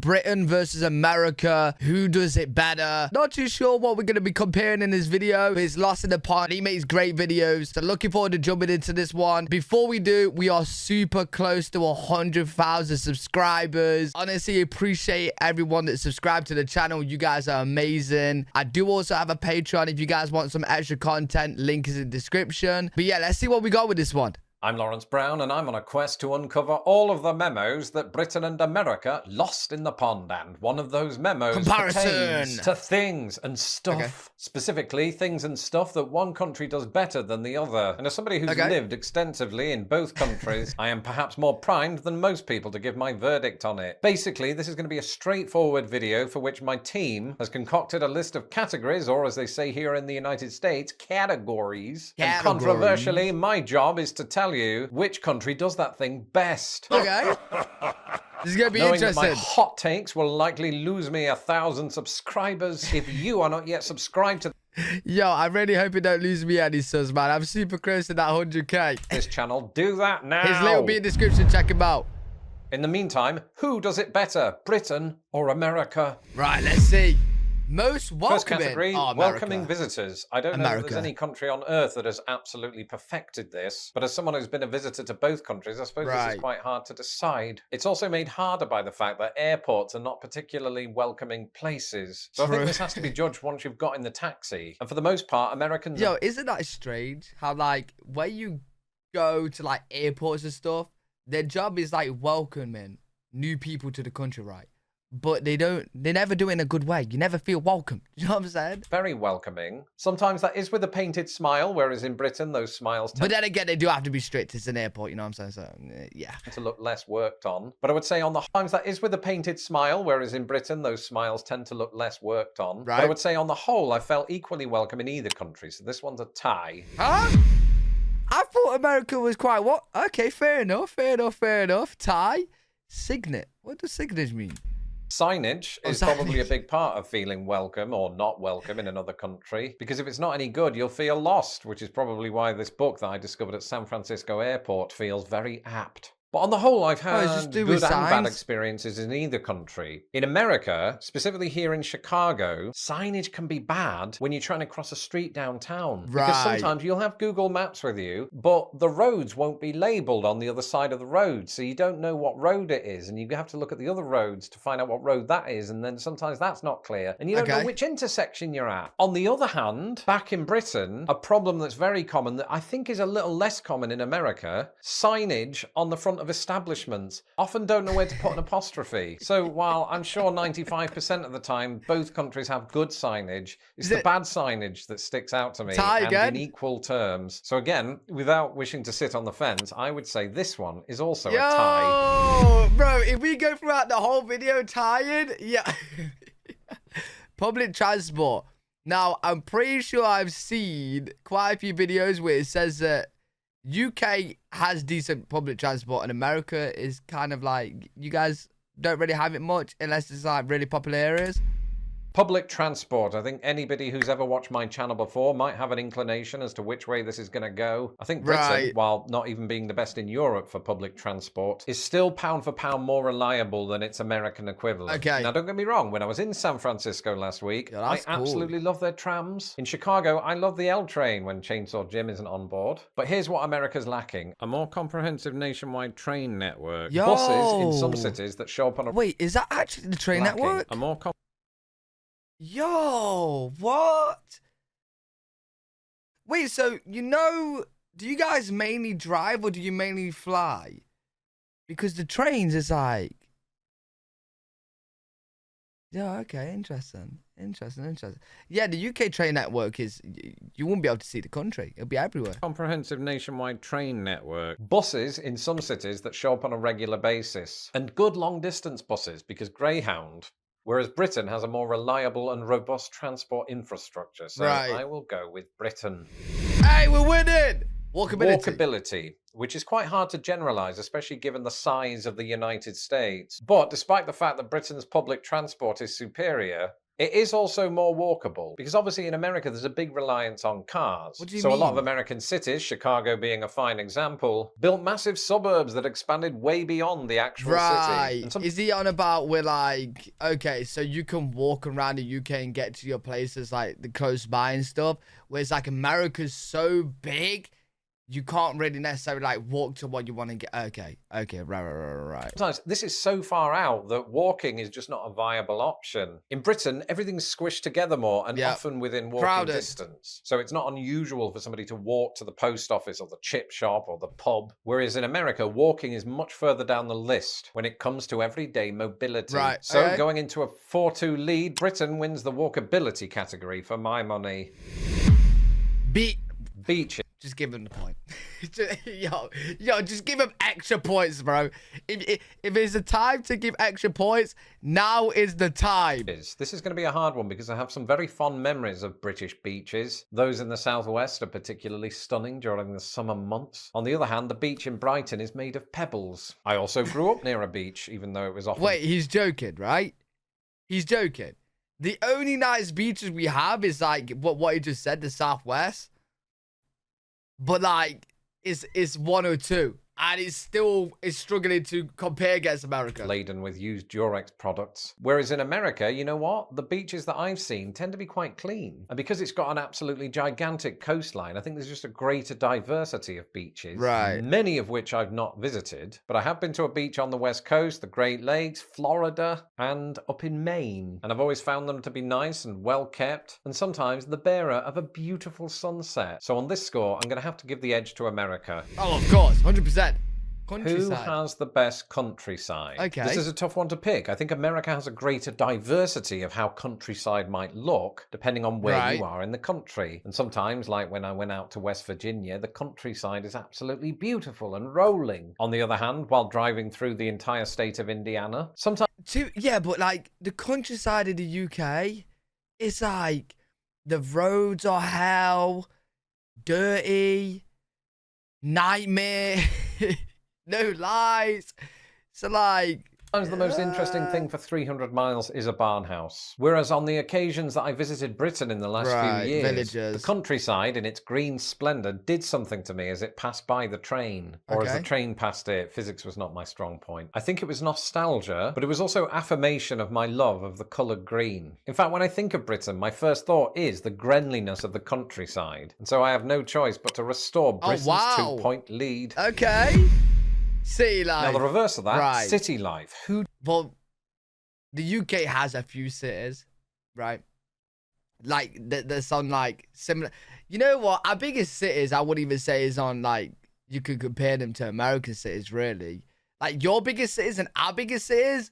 Britain versus America. Who does it better? Not too sure what we're going to be comparing in this video. It's Lost in the Pond. He makes great videos. So looking forward to jumping into this one. Before we do, we are super close to 100,000 subscribers. Honestly, appreciate everyone that subscribed to the channel. You guys are amazing. I do also have a Patreon if you guys want some extra content. Link is in the description. But yeah, let's see what we got with this one. I'm Lawrence Brown, and I'm on a quest to uncover all of the memos that Britain and America lost in the pond. And one of those memos pertains to things and stuff. Okay. Specifically, things and stuff that one country does better than the other. And as somebody who's lived extensively in both countries, I am perhaps more primed than most people to give my verdict on it. Basically, this is going to be a straightforward video for which my team has concocted a list of categories, or as they say here in the United States, categories. And controversially, my job is to tell you which country does that thing best. Okay. This is going to be Knowing interesting. That my hot takes will likely lose me 1,000 subscribers if you are not yet subscribed to Yo, I really hope you don't lose me any subs, man. I'm super close to that 100k. This channel. Do that now. His link will be in the description. Check him out. In the meantime, who does it better, Britain or America? Right, let's see. Most welcoming. First category, welcoming visitors. I don't know if there's any country on earth that has absolutely perfected this, but as someone who's been a visitor to both countries, I suppose this is quite hard to decide. It's also made harder by the fact that airports are not particularly welcoming places. So I think this has to be judged once you've got in the taxi. And for the most part, Americans... Yo, isn't that strange? How, like, where you go to, like, airports and stuff, their job is, like, welcoming new people to the country, right? But they never do it in a good way. You never feel welcome. You know what I'm saying? Very welcoming. Sometimes that is with a painted smile, whereas in Britain, those smiles tend... But then again, they do have to be strict. It's an airport, you know what I'm saying? So, yeah. ...to look less worked on. But I would say on the times that is with a painted smile, whereas in Britain, those smiles tend to look less worked on. Right. But I would say on the whole, I felt equally welcome in either country. So this one's a tie. Huh? I thought America was quite what? Okay, fair enough. Tie. Signet. What does signet mean? Signage is probably a big part of feeling welcome or not welcome in another country, because if it's not any good, you'll feel lost, which is probably why this book that I discovered at San Francisco Airport feels very apt. But on the whole, I've had good and bad experiences in either country. In America, specifically here in Chicago, signage can be bad when you're trying to cross a street downtown. Right. Because sometimes you'll have Google Maps with you, but the roads won't be labeled on the other side of the road. So you don't know what road it is, and you have to look at the other roads to find out what road that is, and then sometimes that's not clear, and you don't know which intersection you're at. On the other hand, back in Britain, a problem that's very common that I think is a little less common in America, signage on the front of establishments often don't know where to put an apostrophe. So while I'm sure 95% of the time both countries have good signage, it's the bad signage that sticks out to me, and in equal terms. So again, without wishing to sit on the fence, I would say this one is also a tie. Bro, if we go throughout the whole video tying, yeah. Public transport. Now, I'm pretty sure I've seen quite a few videos where it says that UK has decent public transport and America is kind of like, you guys don't really have it much unless it's like really popular areas. Public transport. I think anybody who's ever watched my channel before might have an inclination as to which way this is going to go. I think Britain, while not even being the best in Europe for public transport, is still pound for pound more reliable than its American equivalent. Now, don't get me wrong. When I was in San Francisco last week, I absolutely love their trams. In Chicago, I love the L train when Chainsaw Jim isn't on board. But here's what America's lacking. A more comprehensive nationwide train network. Buses in some cities that show up on a... Wait, is that actually the train network? A more Yo, what? Wait, so, you know, do you guys mainly drive or do you mainly fly? Because the trains is like... Yeah, okay, interesting. Yeah, the UK train network is... You won't be able to see the country. It'll be everywhere. Comprehensive nationwide train network. Buses in some cities that show up on a regular basis. And good long-distance buses, because Greyhound... Whereas Britain has a more reliable and robust transport infrastructure. So I will go with Britain. Hey, we're winning! Walkability, which is quite hard to generalise, especially given the size of the United States. But despite the fact that Britain's public transport is superior, It is also more walkable because obviously in America there's a big reliance on cars. What do you so mean? A lot of American cities, Chicago being a fine example, built massive suburbs that expanded way beyond the actual city. Right. Is he on about where like, okay, so you can walk around the UK and get to your places like the close by and stuff, whereas like America's so big, you can't really necessarily like walk to what you want to get. Okay, right. Sometimes this is so far out that walking is just not a viable option. In Britain, everything's squished together more and often within walking distance. So it's not unusual for somebody to walk to the post office or the chip shop or the pub. Whereas in America, walking is much further down the list when it comes to everyday mobility. Right. So going into a 4-2 lead, Britain wins the walkability category for my money. Beaches. Just give him the point. yo, just give him extra points, bro. If it's a time to give extra points, now is the time. This is going to be a hard one because I have some very fond memories of British beaches. Those in the southwest are particularly stunning during the summer months. On the other hand, the beach in Brighton is made of pebbles. I also grew up near a beach, even though it was often... Wait, he's joking, right? He's joking. The only nice beaches we have is like what he just said, the southwest. But like, it's 102, and it's struggling to compare against America. Laden with used Durex products. Whereas in America, you know what? The beaches that I've seen tend to be quite clean. And because it's got an absolutely gigantic coastline, I think there's just a greater diversity of beaches. Right. Many of which I've not visited. But I have been to a beach on the West Coast, the Great Lakes, Florida, and up in Maine. And I've always found them to be nice and well kept, and sometimes the bearer of a beautiful sunset. So on this score, I'm going to have to give the edge to America. Oh, of course, 100%. Countryside. Who has the best countryside? Okay. This is a tough one to pick. I think America has a greater diversity of how countryside might look, depending on where you are in the country. And sometimes, like when I went out to West Virginia, the countryside is absolutely beautiful and rolling. On the other hand, while driving through the entire state of Indiana, sometimes... Yeah, but like the countryside of the UK, it's like the roads are hell, dirty, nightmare. No lies. So like... Sometimes the most interesting thing for 300 miles is a barn house. Whereas on the occasions that I visited Britain in the last few years, villages. The countryside in its green splendour did something to me as it passed by the train. Or as the train passed it. Physics was not my strong point. I think it was nostalgia, but it was also affirmation of my love of the colour green. In fact, when I think of Britain, my first thought is the greenliness of the countryside. And so I have no choice but to restore Britain's 2-point lead. Okay. City life. Now the reverse of that, city life. Well, the UK has a few cities, right? Like there's some like similar. You know what? Our biggest cities, I wouldn't even say is on like you could compare them to American cities, really. Like your biggest cities and our biggest cities,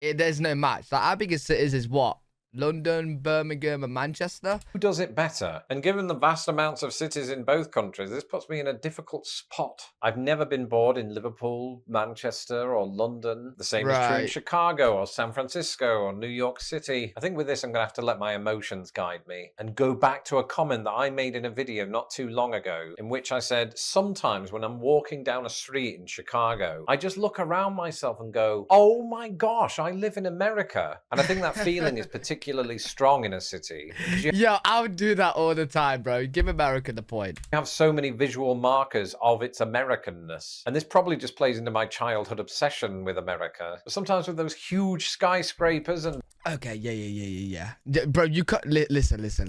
there's no match. Like our biggest cities is what? London, Birmingham, and Manchester. Who does it better? And given the vast amounts of cities in both countries, this puts me in a difficult spot. I've never been bored in Liverpool, Manchester, or London. The same is true in Chicago, or San Francisco, or New York City. I think with this, I'm going to have to let my emotions guide me and go back to a comment that I made in a video not too long ago, in which I said, sometimes when I'm walking down a street in Chicago, I just look around myself and go, oh my gosh, I live in America. And I think that feeling is particularly strong in a city. Yo, I would do that all the time, bro. Give America the point. You have so many visual markers of its Americanness. And this probably just plays into my childhood obsession with America. But sometimes with those huge skyscrapers and... Okay, yeah. Bro, you cut... Listen. This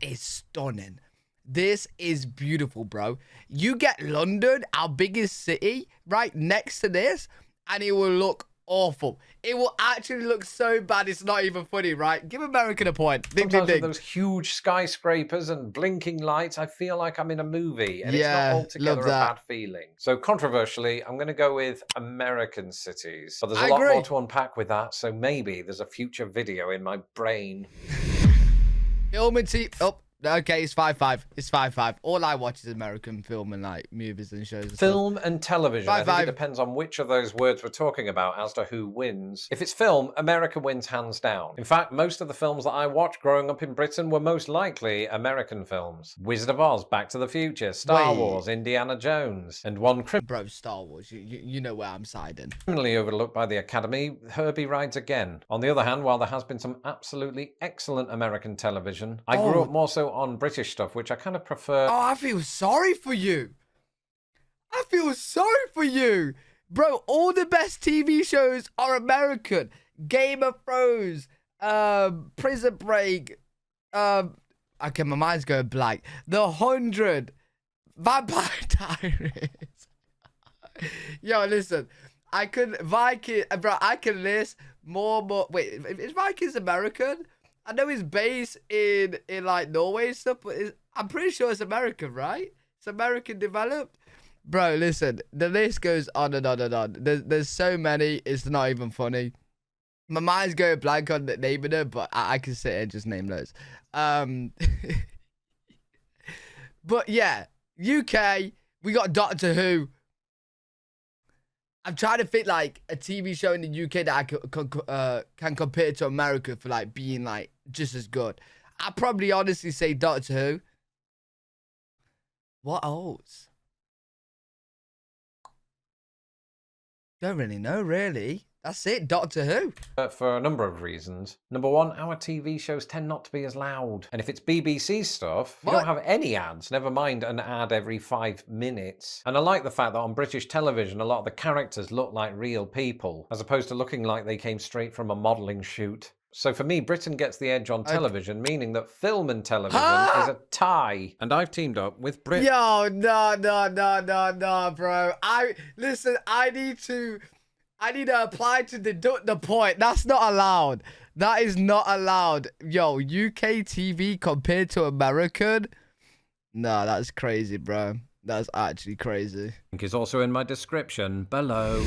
is stunning. This is beautiful, bro. You get London, our biggest city, right next to this, and it will look awful. It will actually look so bad it's not even funny, right? Give America a point. Sometimes with those huge skyscrapers and blinking lights, I feel like I'm in a movie, and it's not altogether a bad feeling. So controversially, I'm going to go with American cities. But there's a lot more to unpack with that, so maybe there's a future video in my brain. Okay, it's 5-5. It's 5-5. All I watch is American film and like movies and shows. And film and television. 5-5. I think it depends on which of those words we're talking about as to who wins. If it's film, America wins hands down. In fact, most of the films that I watched growing up in Britain were most likely American films. Wizard of Oz, Back to the Future, Star Wars, Indiana Jones, and one Bro, Star Wars. You know where I'm siding. criminally overlooked by the Academy, Herbie Rides Again. On the other hand, while there has been some absolutely excellent American television, I grew up more so on British stuff, which I kind of prefer. Oh, I feel sorry for you. I feel sorry for you. Bro, all the best TV shows are American. Game of Thrones, Prison Break, okay, my mind's going blank. The 100, Vampire Diaries. Yo, listen, I could list more. Wait, is Vikings American? I know it's based in like Norway and stuff, but I'm pretty sure it's American, right? It's American developed. Bro, listen, the list goes on and on and on. There's so many, it's not even funny. My mind's going blank on naming them, but I can sit and just name those. But yeah, UK, we got Doctor Who. I'm trying to think like a TV show in the UK that I can compare to America for like being like just as good. I'd probably honestly say Doctor Who. What else? Don't really know, really. That's it, Doctor Who. For a number of reasons. Number one, our TV shows tend not to be as loud. And if it's BBC stuff, you don't have any ads, never mind an ad every 5 minutes. And I like the fact that on British television, a lot of the characters look like real people, as opposed to looking like they came straight from a modelling shoot. So for me, Britain gets the edge on television, meaning that film and television is a tie. And I've teamed up with Brit. Yo, no, bro. Listen, I need to apply to deduct the point. That's not allowed. That is not allowed. Yo, UK TV compared to American? No, that's crazy, bro. That's actually crazy. Link is also in my description below.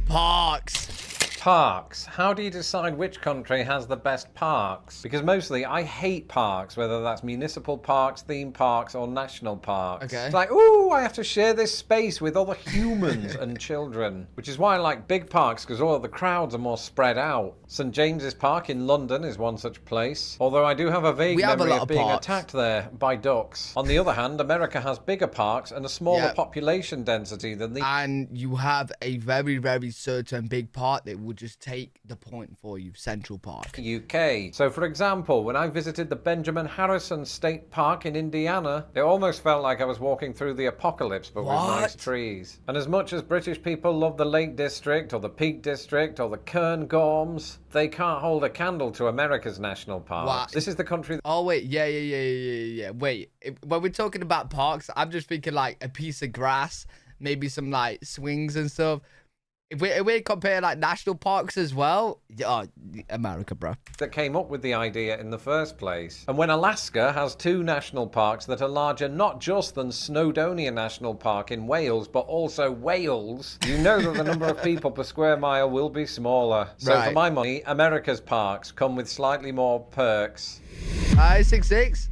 Parks. Parks. How do you decide which country has the best parks? Because mostly I hate parks, whether that's municipal parks, theme parks, or national parks. Okay. It's like, ooh, I have to share this space with other humans and children. Which is why I like big parks, because all of the crowds are more spread out. St James's Park in London is one such place. Although I do have a vague memory of being attacked there by ducks. On the other hand, America has bigger parks and a smaller population density than the... And you have a very, very certain big park that will just take the point for you, Central Park. UK. So for example, when I visited the Benjamin Harrison State Park in Indiana, it almost felt like I was walking through the apocalypse, but with nice trees. And as much as British people love the Lake District, or the Peak District, or the Cairngorms, they can't hold a candle to America's national parks. What? This is the country... Oh, wait. Yeah. Wait. When we're talking about parks, I'm just thinking like a piece of grass, maybe some like swings and stuff. If we compare like national parks as well, America, bro. That came up with the idea in the first place. And when Alaska has 2 national parks that are larger not just than Snowdonia National Park in Wales, but also Wales, you know that the number of people per square mile will be smaller. So for my money, America's parks come with slightly more perks. 6-6.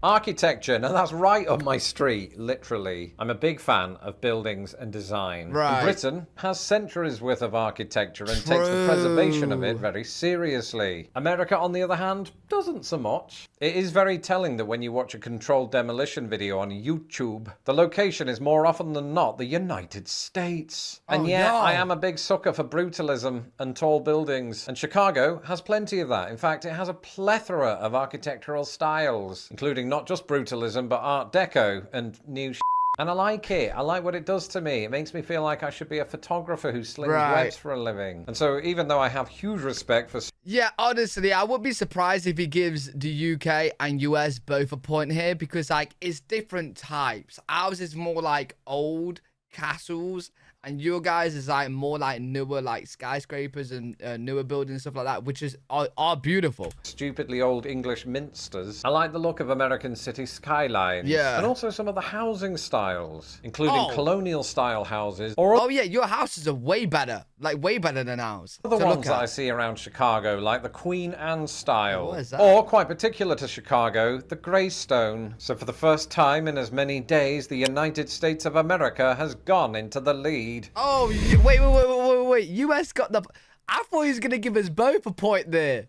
Architecture, now that's right up my street, literally. I'm a big fan of buildings and design. Right. Britain has centuries worth of architecture and takes the preservation of it very seriously. America, on the other hand, doesn't so much. It is very telling that when you watch a controlled demolition video on YouTube, the location is more often than not the United States. And I am a big sucker for brutalism and tall buildings. And Chicago has plenty of that. In fact, it has a plethora of architectural styles, including not just brutalism, but Art Deco and new shit. And I like it. I like what it does to me. It makes me feel like I should be a photographer who slings webs for a living. And so even though I have huge respect for... Yeah, honestly, I would be surprised if he gives the UK and US both a point here, because like it's different types. Ours is more like old castles and your guys is like more like newer like skyscrapers and newer buildings and stuff like that, which is are beautiful. Stupidly old English minsters. I like the look of American city skylines. Yeah. And also some of the housing styles, including colonial style houses. Or oh yeah, your houses are way better, like way better than ours. the ones that I see around Chicago, like the Queen Anne style. What is that? Or, quite particular to Chicago, the Greystone. So for the first time in as many days, the United States of America has gone into the lead. Oh, wait. US got the... I thought he was going to give us both a point there.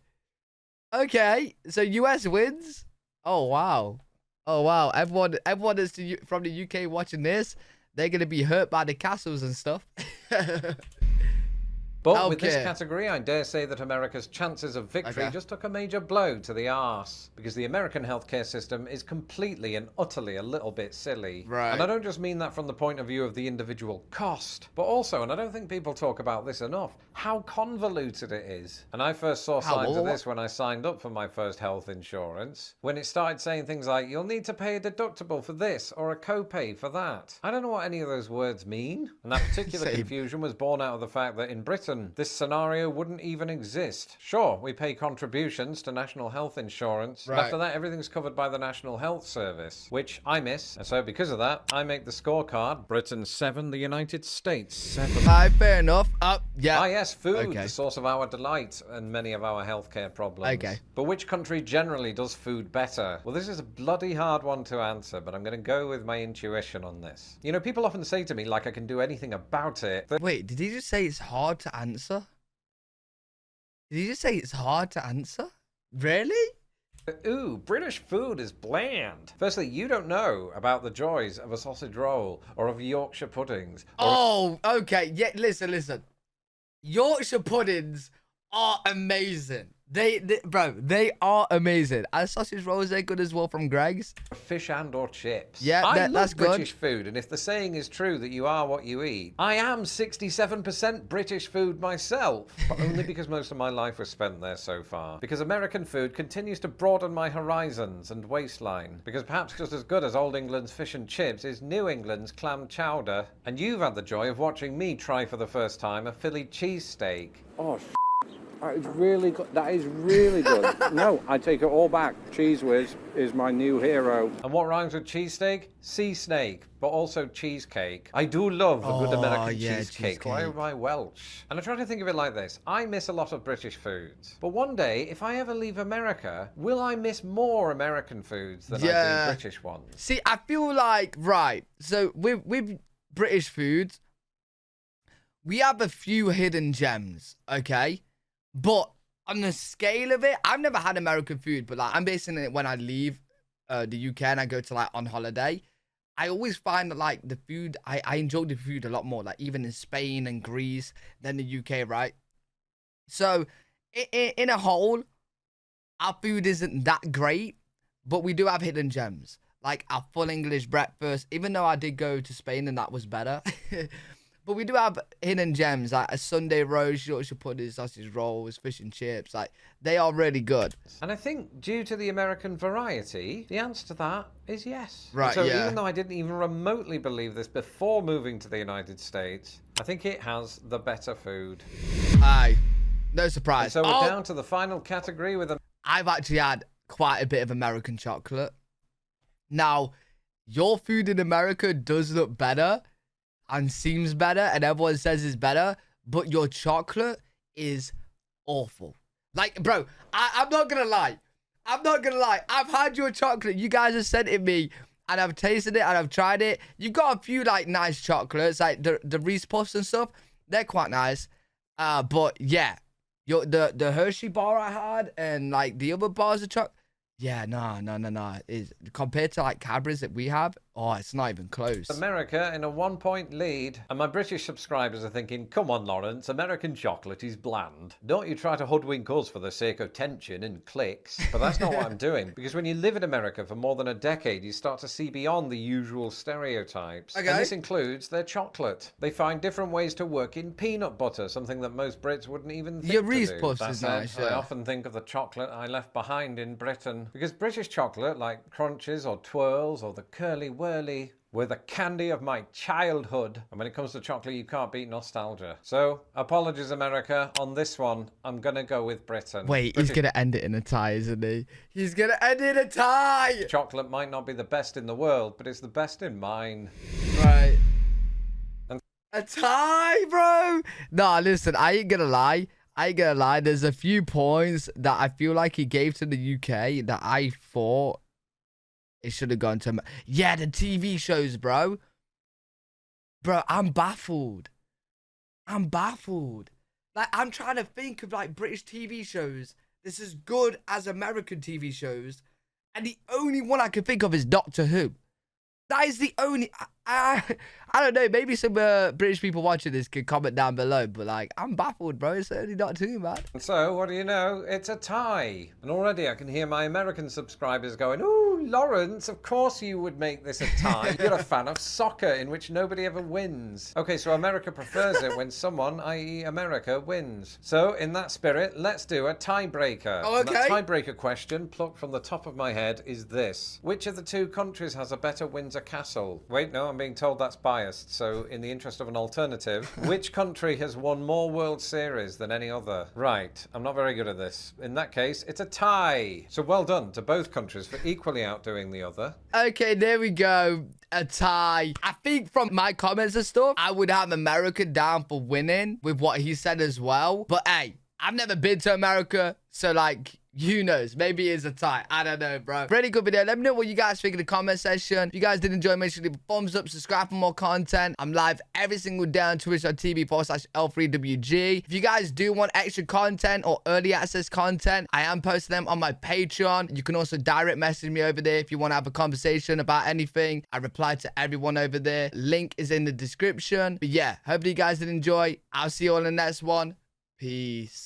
Okay, so US wins? Oh, wow. Oh, wow. Everyone is from the UK watching this. They're going to be hurt by the castles and stuff. But with this category, I dare say that America's chances of victory just took a major blow to the arse. Because the American healthcare system is completely and utterly a little bit silly. Right. And I don't just mean that from the point of view of the individual cost, but also, and I don't think people talk about this enough, how convoluted it is. And I first saw signs of this when I signed up for my first health insurance. When it started saying things like, you'll need to pay a deductible for this or a copay for that. I don't know what any of those words mean. And that particular confusion was born out of the fact that in Britain, this scenario wouldn't even exist. Sure, we pay contributions to national health insurance. Right. After that, everything's covered by the National Health Service, which I miss. And so because of that, I make the scorecard. Britain 7, the United States 7. Fair enough. Yeah. Ah, yes, food, the source of our delight and many of our healthcare problems. Okay. But which country generally does food better? Well, this is a bloody hard one to answer, but I'm going to go with my intuition on this. You know, people often say to me, like I can do anything about it. Wait, did he just say it's hard to answer? Did he just say it's hard to answer? Really? Ooh, British food is bland. Firstly, you don't know about the joys of a sausage roll or of Yorkshire puddings. Oh, okay. Yeah, listen. Yorkshire puddings are amazing. They are amazing. And sausage rolls are good as well from Greg's. Fish and or chips. Yeah, I love that's good. British food, and if the saying is true that you are what you eat, I am 67% British food myself, but only because most of my life was spent there so far. Because American food continues to broaden my horizons and waistline. Because perhaps just as good as Old England's fish and chips is New England's clam chowder. And you've had the joy of watching me try for the first time a Philly cheesesteak. Oh, that is really good. That is really good. No, I take it all back. Cheese Whiz is my new hero. And what rhymes with cheesesteak? Sea snake, but also cheesecake. I do love a good American cheesecake. Why am I Welsh? And I try to think of it like this. I miss a lot of British foods. But one day, if I ever leave America, will I miss more American foods than I do British ones? See, I feel like, so with British foods, we have a few hidden gems, okay? But on the scale of it, I've never had American food, but like I'm basing it when I leave the UK and I go to like on holiday. I always find that like the food, I enjoy the food a lot more, like even in Spain and Greece than the UK, right? So in a whole, our food isn't that great, but we do have hidden gems. Like our full English breakfast, even though I did go to Spain and that was better. But we do have hidden gems, like a Sunday roast, Yorkshire pudding, sausage rolls, fish and chips. Like, they are really good. And I think due to the American variety, the answer to that is yes. Right, so even though I didn't even remotely believe this before moving to the United States, I think it has the better food. Aye. No surprise. And so we're down to the final category with I've actually had quite a bit of American chocolate. Now, your food in America does look better and seems better, and everyone says it's better, but your chocolate is awful. Like, bro, I'm not gonna lie. I've had your chocolate. You guys have sent it me, and I've tasted it, and I've tried it. You've got a few, like, nice chocolates, like the Reese Puffs and stuff. They're quite nice. But, yeah, the Hershey bar I had, and, like, the other bars of chocolate, yeah, no. Is compared to like Cadbury's that we have, it's not even close. America in a 1-point lead. And my British subscribers are thinking, come on, Lawrence, American chocolate is bland. Don't you try to hoodwink us for the sake of tension and clicks. But that's not what I'm doing. Because when you live in America for more than a decade, you start to see beyond the usual stereotypes. Okay. And this includes their chocolate. They find different ways to work in peanut butter, something that most Brits wouldn't even think Your to Reese do. Puffs is nice, I often think of the chocolate I left behind in Britain. Because British chocolate, like Crunches or Twirls or the Curly Whirly, were the candy of my childhood. And when it comes to chocolate, you can't beat nostalgia. So, apologies, America. On this one, I'm going to go with Britain. Wait, he's going to end it in a tie, isn't he? He's going to end it in a tie. Chocolate might not be the best in the world, but it's the best in mine. Right. A tie, bro. Nah, listen, I ain't gonna lie. There's a few points that I feel like he gave to the UK that I thought it should have gone to. Yeah, the TV shows, bro. Bro, I'm baffled. Like, I'm trying to think of, like, British TV shows that's as good as American TV shows. And the only one I can think of is Doctor Who. That is the only... I don't know. Maybe some British people watching this can comment down below. But, like, I'm baffled, bro. It's certainly not too bad. So, what do you know? It's a tie. And already I can hear my American subscribers going, "Ooh, Lawrence, of course you would make this a tie. You're a fan of soccer in which nobody ever wins." Okay, so America prefers it when someone, i.e. America, wins. So, in that spirit, let's do a tiebreaker. Oh, okay. And that tiebreaker question, plucked from the top of my head, is this. Which of the two countries has a better Windsor Castle? Wait, no, I'm being told that's biased. So, in the interest of an alternative, which country has won more World Series than any other? Right, I'm not very good at this. In that case, it's a tie. So, well done to both countries for equally outdoing the other. Okay, there we go. A tie. I think from my comments and stuff, I would have America down for winning with what he said as well. But hey, I've never been to America, so like, who knows? Maybe it's a tie. I don't know, bro. Pretty good video. Let me know what you guys think in the comment section. If you guys did enjoy, make sure to leave a thumbs up, subscribe for more content. I'm live every single day on twitch.tv/L3WG. If you guys do want extra content or early access content, I am posting them on my Patreon. You can also direct message me over there if you want to have a conversation about anything. I reply to everyone over there. Link is in the description. But yeah, hopefully you guys did enjoy. I'll see you all in the next one. Peace.